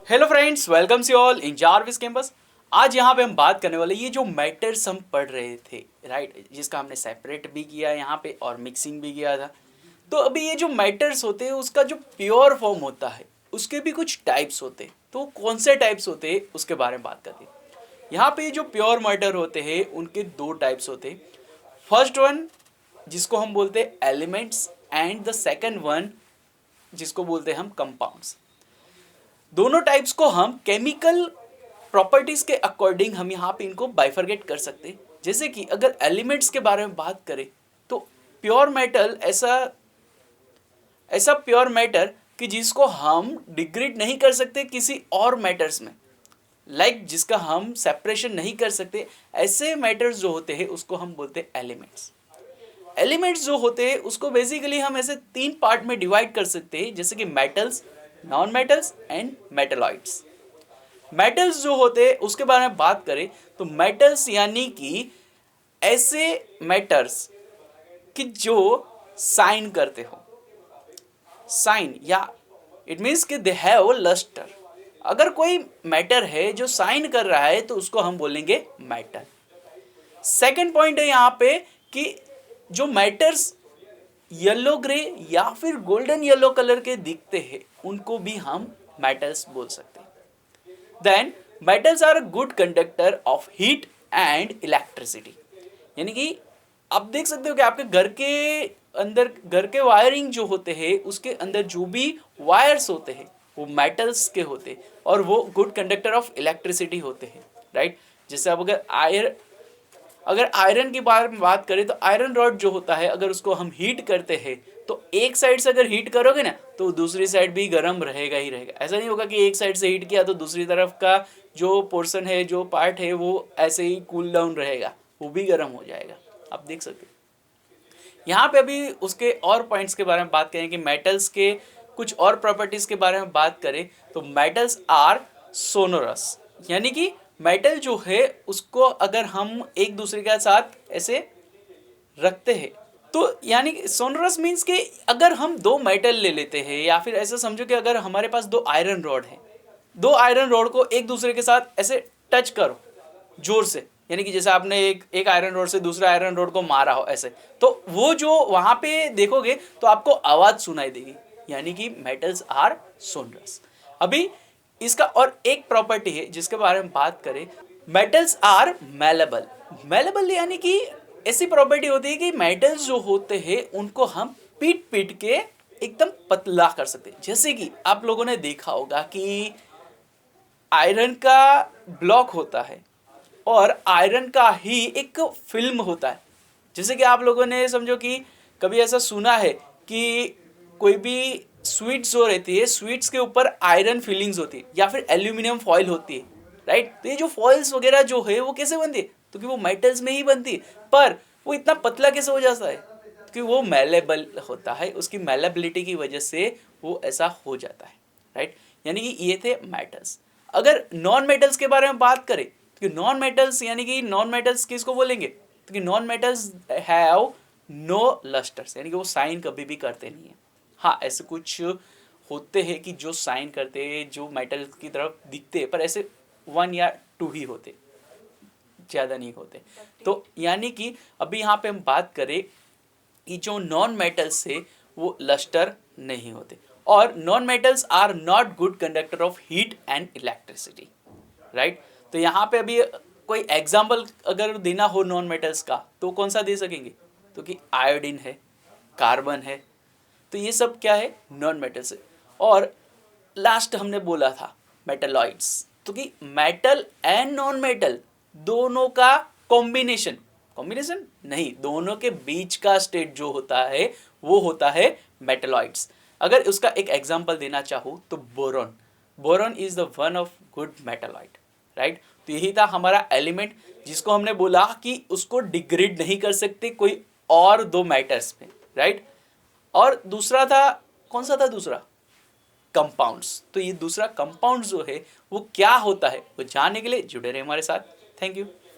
Hello friends, welcome you all in Jarvis campus. आज यहाँ पे हम बात करने वाले ये जो मैटर्स हम पढ़ रहे थे, राइट, जिसका हमने सेपरेट भी किया यहाँ पे और मिक्सिंग भी किया था। तो अभी ये जो मैटर्स होते हैं उसका जो प्योर फॉर्म होता है उसके भी कुछ टाइप्स होते हैं। तो कौन से टाइप्स होते हैं उसके बारे में बात करते हैं। यहाँ पे जो प्योर मैटर होते हैं उनके दो टाइप्स होते हैं। फर्स्ट वन जिसको हम बोलते हैं elements and the second one जिसको बोलते हैं हम कंपाउंड्स। दोनों टाइप्स को हम केमिकल प्रॉपर्टीज के अकॉर्डिंग हम यहाँ पे इनको बाइफरगेट कर सकते हैं। जैसे कि अगर एलिमेंट्स के बारे में बात करें तो प्योर मेटल ऐसा ऐसा प्योर मैटर कि जिसको हम डिग्रेड नहीं कर सकते किसी और मैटर्स में, जिसका हम सेपरेशन नहीं कर सकते, ऐसे मैटर्स जो होते हैं उसको हम बोलते हैं एलिमेंट्स। एलिमेंट्स जो होते हैं उसको बेसिकली हम ऐसे तीन पार्ट में डिवाइड कर सकते हैं, जैसे कि metals, non metals and metalloids. Metals जो होते हैं उसके बारे में बात करें तो मेटल्स यानी कि ऐसे मैटर्स कि जो साइन करते हो, साइन या इट मीन्स कि दे हैव लस्टर। अगर कोई मैटर है जो साइन कर रहा है तो उसको हम बोलेंगे मैटर। सेकेंड पॉइंट है यहाँ पे कि जो मैटर्स येलो ग्रे या फिर गोल्डन येलो कलर के दिखते हैं उनको भी हम मेटल्स बोल सकते हैं। Then metals are a good conductor of heat and electricity. यानी कि आप देख सकते हो कि आपके घर के अंदर, घर के वायरिंग जो होते हैं उसके अंदर जो भी वायर्स होते हैं वो मेटल्स के होते हैं और वो गुड कंडक्टर ऑफ इलेक्ट्रिसिटी होते हैं, राइट। जैसे अब अगर आयरन की बात करें तो आयरन रॉड जो होता है अगर उसको हम हीट करते हैं तो एक साइड से अगर हीट करोगे ना तो दूसरी साइड भी गर्म रहेगा ही रहेगा। ऐसा नहीं होगा कि एक साइड से हीट किया तो दूसरी तरफ का जो पोर्शन है, जो पार्ट है, वो ऐसे ही कूल डाउन रहेगा, वो भी गर्म हो जाएगा। आप देख सकते हैं। यहाँ पे अभी उसके और पॉइंट्स के बारे में बात करें कि मेटल्स के कुछ और प्रॉपर्टीज़ के बारे में बात करें तो मेटल्स आर सोनोरस। यानी कि मेटल जो है उसको अगर हम एक दूसरे के साथ ऐसे रखते हैं तो यानी सोनोरस मीन्स कि अगर हम दो मेटल ले लेते हैं या फिर ऐसा समझो कि अगर हमारे पास दो आयरन रॉड है, दो आयरन रॉड को एक दूसरे के साथ ऐसे टच करो जोर से, यानी कि जैसे आपने एक आयरन रॉड से दूसरा आयरन रॉड को मारा हो ऐसे, तो वो जो वहां पे देखोगे तो आपको आवाज सुनाई देगी, यानी कि मेटल्स आर सोनरस। अभी इसका और एक प्रॉपर्टी है जिसके बारे में बात करें, मेटल्स आर मेलेबल। मेलेबल यानी कि ऐसी प्रॉपर्टी होती है कि मेटल्स जो होते हैं उनको हम पीट पीट के एकदम पतला कर सकते हैं। जैसे कि आप लोगों ने देखा होगा कि आयरन का ब्लॉक होता है और आयरन का ही एक फिल्म होता है। जैसे कि आप लोगों ने समझो कि कभी ऐसा सुना है कि कोई भी स्वीट्स जो रहती है, स्वीट्स के ऊपर आयरन फिलिंग्स होती है या फिर एल्यूमिनियम फॉइल होती है, राइट। तो ये जो फॉइल्स वगैरह जो है वो कैसे बनती है, क्योंकि वो मेटल्स में ही बनती है। पर वो इतना पतला कैसे हो जाता है, क्योंकि वो मेलेबल होता है, उसकी मेलेबिलिटी की वजह से वो ऐसा हो जाता है, राइट। यानी कि ये थे मेटल्स। अगर नॉन मेटल्स के बारे में बात करें तो नॉन मेटल्स यानी कि नॉन मेटल्स किसको बोलेंगे, क्योंकि नॉन मेटल्स हैव नो लस्टर्स, यानी कि वो साइन कभी भी करते नहीं है। हाँ, ऐसे कुछ होते हैं कि जो साइन करते हैं, जो मेटल की तरफ दिखते हैं, पर ऐसे 1 या 2 ही होते, ज़्यादा नहीं होते। तो यानी कि अभी यहाँ पे हम बात करें कि जो नॉन मेटल्स है वो लस्टर नहीं होते और non metals are not good conductor of heat and electricity, right. तो यहाँ पे अभी कोई एग्जाम्पल अगर देना हो नॉन मेटल्स का तो कौन सा दे सकेंगे, तो कि आयोडीन है, कार्बन है, तो ये सब क्या है, नॉन मेटल्स है। और लास्ट हमने बोला था मेटलॉइड्स, तो कि मेटल एंड नॉन मेटल दोनों का कॉम्बिनेशन, कॉम्बिनेशन नहीं, दोनों के बीच का स्टेट जो होता है वो होता है मेटलॉइड्स। अगर उसका एक एग्जांपल देना चाहूँ तो boron, boron is the one of good metalloid, right. तो यही था हमारा एलिमेंट जिसको हमने बोला कि उसको डिग्रेड नहीं कर सकते कोई और दो मैटर्स में, राइट। और दूसरा था, कौन सा था दूसरा, कंपाउंड्स। तो ये दूसरा कंपाउंड जो है वो क्या होता है वो जानने के लिए जुड़े रहे हमारे साथ। Thank you.